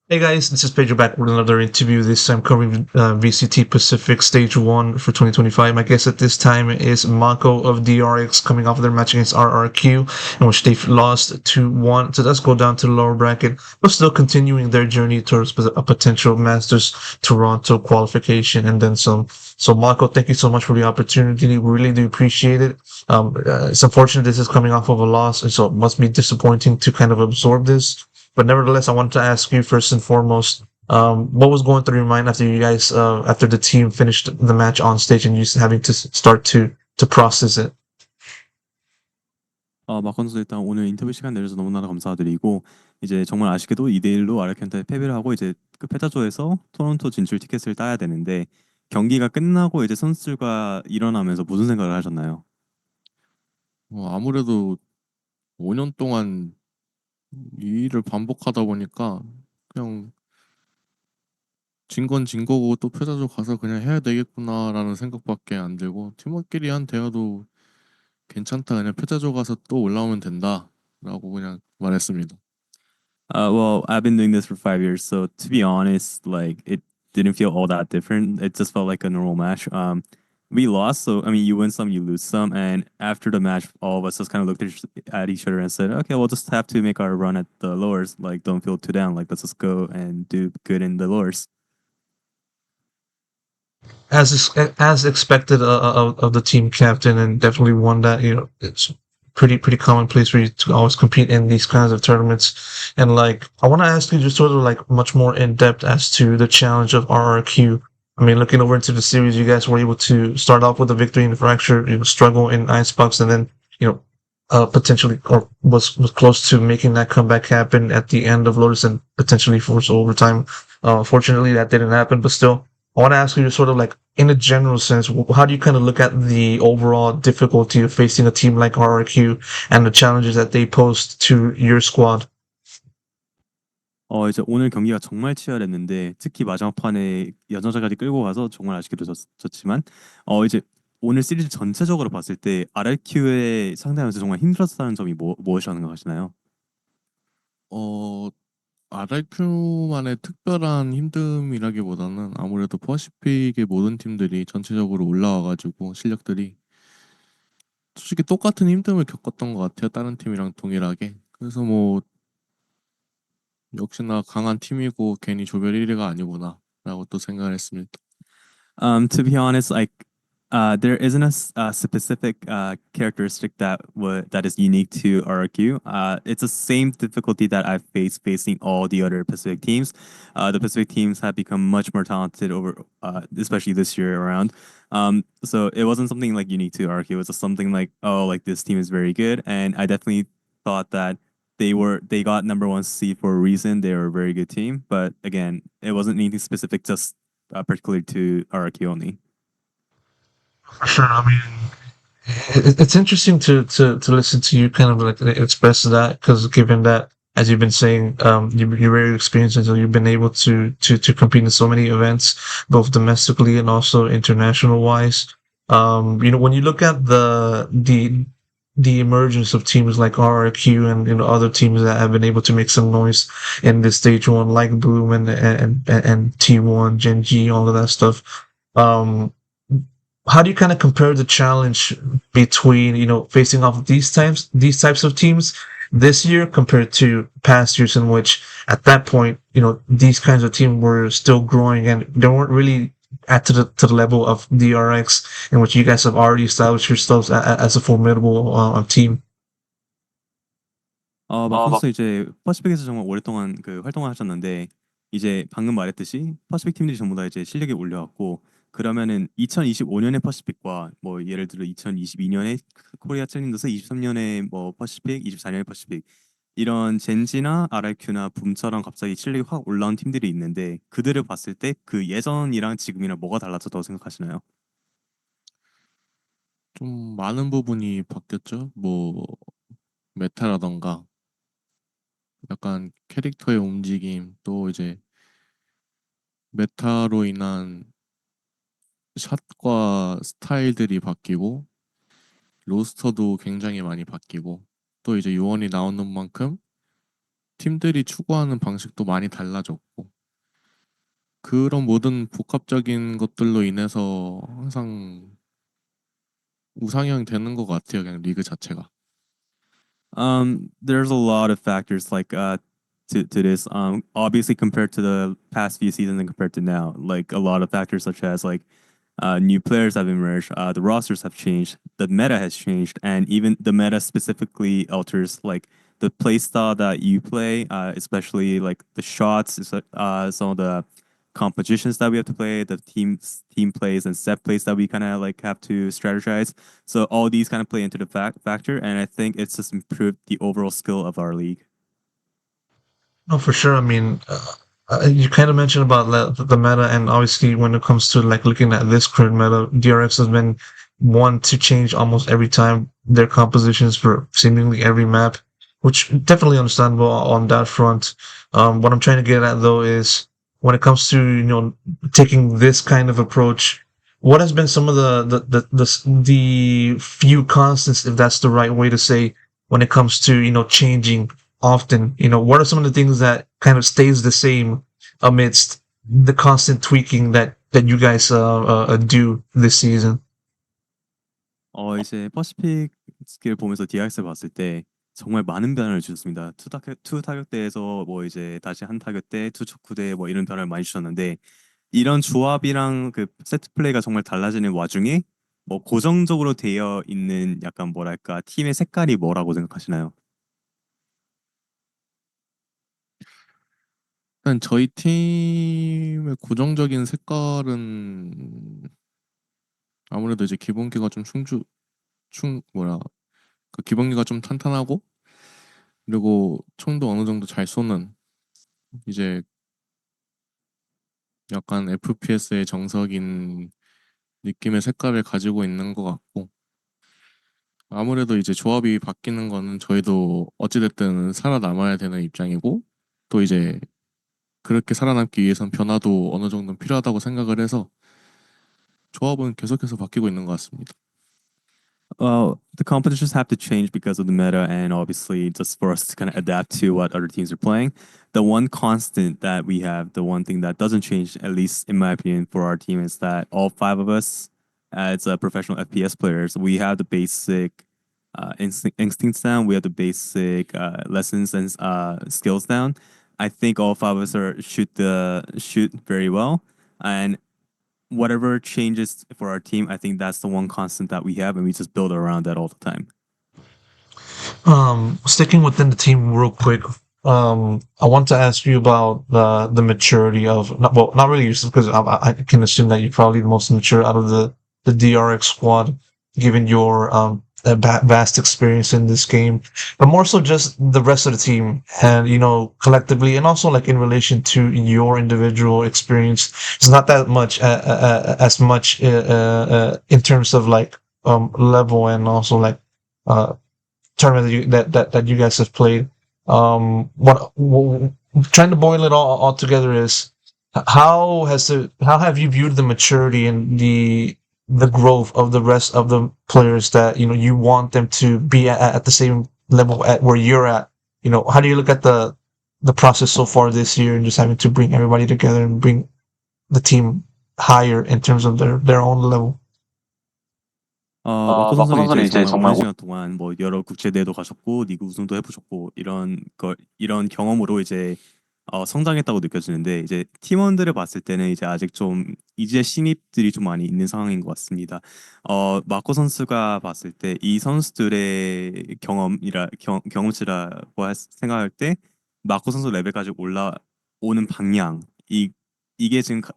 Hey guys, this is Pedro back with another interview. This time covering VCT Pacific Stage 1 for 2025. My guest at this time is MaKo of DRX coming off their match against RRQ, in which they've lost 2-1. So let's go down to the lower bracket, but still continuing their journey towards a potential Masters Toronto qualification and then some. So MaKo, thank you so much for the opportunity. We really do appreciate it. It's unfortunate this is coming off of a loss, and so it must be disappointing to kind of absorb this. But nevertheless, I wanted to ask you first and foremost, what was going through your mind after you guys, after the team finished the match on stage and you having to start to process it? 마컨 선수 일단 오늘 인터뷰 시간 내줘서 너무나 감사드리고 이제 정말 아쉽게도 2대1로 아르켄타에 패배를 하고 이제 그 패자조에서 토론토 진출 티켓을 따야 되는데 경기가 끝나고 이제 선수들과 일어나면서 무슨 생각을 하셨나요? 아무래도 5년 동안 이 일을 반복하다 보니까 그냥 진 건 진 거고 또 패자조 가서 그냥 해야 되겠구나라는 생각밖에 안 들고 팀원끼리 한 대화도 괜찮다 그냥 패자조 가서 또 올라오면 된다라고 그냥 말했습니다. Well, I've been doing this for 5 years, so to be honest, like it didn't feel all that different. It just felt like a normal match. We lost, so I mean, you win some, you lose some, and after the match, all of us just kind of looked at each other and said, "Okay, we'll just have to make our run at the lowers. Like, don't feel too down. Like, let's just go and do good in the lowers." As expected of the team captain, and definitely one that it's pretty commonplace for you to always compete in these kinds of tournaments. And like, I want to ask you just sort of like much more in depth as to the challenge of RRQ. I mean, looking over into the series, you guys were able to start off with a victory in the fracture, struggle in Icebox, and then potentially or was close to making that comeback happen at the end of Lotus and potentially force overtime. Fortunately, that didn't happen, but still, I want to ask you sort of like in a general sense, how do you kind of look at the overall difficulty of facing a team like RRQ and the challenges that they pose to your squad? 이제 오늘 경기가 정말 치열했는데 특히 마지막 판에 연장전까지 끌고 가서 정말 아쉽게도 졌지만 이제 오늘 시리즈 전체적으로 봤을 때 RRQ에 상대하면서 정말 힘들었다는 점이 무엇이라고 생각하시나요? RRQ만의 특별한 힘듦이라기보다는 아무래도 퍼시픽의 모든 팀들이 전체적으로 올라와가지고 실력들이 솔직히 똑같은 힘듦을 겪었던 것 같아요. 다른 팀이랑 동일하게. 그래서 뭐 역시나 강한 팀이고 괜히 조별 1위가 아니구나라고 또 생각을 했습니다. To be honest, like there isn't a specific characteristic that is unique to RRQ. It's the same difficulty that I've faced facing all the other Pacific teams. The Pacific teams have become much more talented over, especially this year around. So it wasn't something like unique to RRQ. It was just something like, oh, like this team is very good, and I definitely thought that they got number one seed for a reason. They were a very good team, but again, it wasn't anything specific, just particularly to RRQ only. For sure. I mean, it's interesting to listen to you kind of like express that because given that as you've been saying, you're very experienced and so you've been able to compete in so many events, both domestically and also international wise. When you look at the emergence of teams like RRQ and other teams that have been able to make some noise in this stage one, like Bloom and T1, Gen G, all of that stuff. Um, how do you kind of compare the challenge between facing off these types of teams this year compared to past years in which at that point these kinds of teams were still growing and they weren't really at to the level of DRX in which you guys have already established yourselves as a formidable team. 마커스 이제 퍼시픽에서 정말 오랫동안 그 활동을 하셨는데 이제 방금 말했듯이 퍼시픽 팀들이 전부 다 이제 실력이 올려왔고 그러면은 2025년의 퍼시픽과 뭐 예를 들어 2022년에 코리아 챌린저스, 23년에 뭐 퍼시픽, 24년에 퍼시픽 이런 젠지나 RRQ나 붐처럼 갑자기 실력이 확 올라온 팀들이 있는데 그들을 봤을 때 그 예전이랑 지금이랑 뭐가 달라졌다고 생각하시나요? 좀 많은 부분이 바뀌었죠. 뭐 메타라던가 약간 캐릭터의 움직임 또 이제 메타로 인한 샷과 스타일들이 바뀌고 로스터도 굉장히 많이 바뀌고 또 이제 요원이 나오는 만큼 팀들이 추구하는 방식도 많이 달라졌고 그런 모든 복합적인 것들로 인해서 항상 우상향 되는 것 같아요. 그냥 리그 자체가. There's a lot of factors like to this. Obviously compared to the past few seasons and compared to now, like a lot of factors such as like new players have emerged, the rosters have changed, the meta has changed, and even the meta specifically alters like the play style that you play, especially like the shots, some of the compositions that we have to play, the team plays and set plays that we kind of like have to strategize. So all these kind of play into the factor, and I think it's just improved the overall skill of our league. No, for sure. I mean, you kind of mentioned about the meta, and obviously, when it comes to like looking at this current meta, DRX has been one to change almost every time their compositions for seemingly every map, which definitely understandable on that front. What I'm trying to get at though is when it comes to taking this kind of approach, what has been some of the few constants, if that's the right way to say, when it comes to changing often? What are some of the things that kind of stays the same amidst the constant tweaking that you guys do this season? 이제 퍼시픽 스킬 보면서 DRX를 봤을 때 정말 많은 변화를 주셨습니다. 투 타격대에서 뭐 이제 다시 한 타격대, 투 척후대 뭐 이런 변화를 많이 주셨는데 이런 조합이랑 그 세트 플레이가 정말 달라지는 와중에 뭐 고정적으로 되어 있는 약간 뭐랄까 팀의 색깔이 뭐라고 생각하시나요? 일단 저희 팀의 고정적인 색깔은 아무래도 이제 기본기가 좀 그 기본기가 좀 탄탄하고 그리고 총도 어느 정도 잘 쏘는 이제 약간 FPS의 정석인 느낌의 색깔을 가지고 있는 것 같고 아무래도 이제 조합이 바뀌는 거는 저희도 어찌됐든 살아남아야 되는 입장이고 또 이제 그렇게 살아남기 위해선 변화도 어느 정도는 필요하다고 생각을 해서 조합은 계속해서 바뀌고 있는 것 같습니다. Well, the competitions have to change because of the meta, and obviously, just for us to kind of adapt to what other teams are playing. The one constant that we have, the one thing that doesn't change, at least in my opinion, for our team, is that all five of us, as professional FPS players, we have the basic instincts down. We have the basic lessons and skills down. I think all five of us are shoot very well, and whatever changes for our team, I think that's the one constant that we have, and we just build around that all the time. Sticking within the team real quick, I want to ask you about the maturity of, not really yourself, because I can assume that you're probably the most mature out of the DRX squad, given your vast experience in this game, but more so just the rest of the team, and collectively, and also like in relation to your individual experience. It's not that much as much in terms of like level, and also like uh tournament that you guys have played. What trying to boil it all together is, how have you viewed the maturity and the growth of the rest of the players that you want them to be at the same level at where you're at? How do you look at the process so far this year, and just having to bring everybody together and bring the team higher in terms of their own level? 마코 마코 선수는 선수는 이제 이제 정말 오랜 정말 시간 동안 뭐 여러 국제 대회도 가셨고 리그 우승도 해보셨고 이런 경험으로 이제 성장했다고 느껴지는데 이제 팀원들을 봤을 때는 이제 아직 좀 이제 신입들이 좀 많이 있는 상황인 것 같습니다. 마코 선수가 봤을 때 이 선수들의 경험치라고 생각할 때 마코 선수 레벨까지 올라오는 방향 이게 지금 그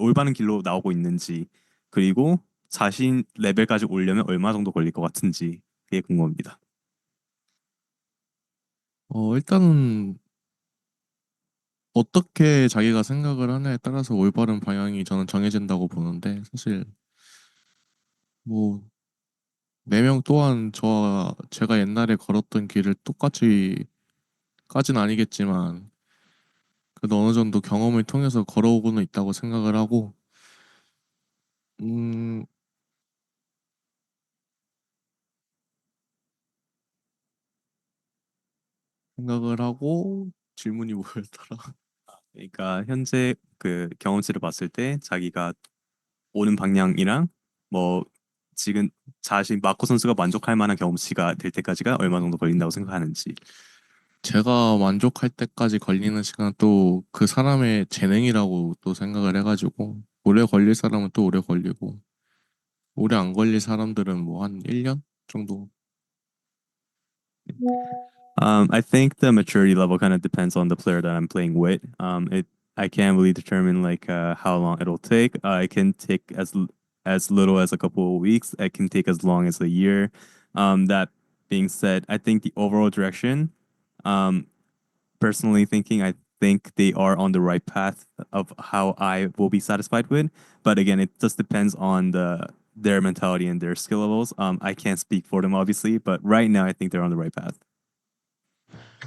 올바른 길로 나오고 있는지 그리고 자신 레벨까지 오려면 얼마 정도 걸릴 것 같은지 그게 궁금합니다. 일단은 어떻게 자기가 생각을 하냐에 따라서 올바른 방향이 저는 정해진다고 보는데 사실 뭐 4명 또한 제가 옛날에 걸었던 길을 똑같이 까진 아니겠지만 그래도 어느 정도 경험을 통해서 걸어오고는 있다고 생각을 하고 음, 생각을 하고 질문이 뭐였더라? 그러니까 현재 그 경험치를 봤을 때 자기가 오는 방향이랑 뭐 지금 자신 마코 선수가 만족할 만한 경험치가 될 때까지가 얼마 정도 걸린다고 생각하는지. 제가 만족할 때까지 걸리는 시간은 또 그 사람의 재능이라고 또 생각을 해가지고 오래 걸릴 사람은 또 오래 걸리고 오래 안 걸릴 사람들은 뭐 한 1년 정도. I think the maturity level kind of depends on the player that I'm playing with. I can't really determine like how long it'll take. It can take as little as a couple of weeks. It can take as long as a year. That being said, I think the overall direction, um, personally thinking, I think they are on the right path of how I will be satisfied with. But again, it just depends on their mentality and their skill levels. I can't speak for them obviously, but right now I think they're on the right path.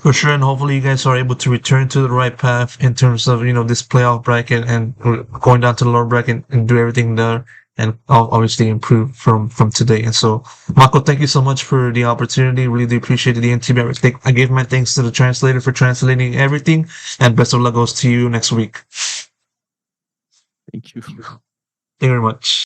For sure, and hopefully you guys are able to return to the right path in terms of this playoff bracket and going down to the lower bracket and do everything there and obviously improve from today. And so, MaKo, thank you so much for the opportunity. Really do appreciate the NTB. I gave my thanks to the translator for translating everything, and best of luck goes to you next week. Thank you. Thank you very much.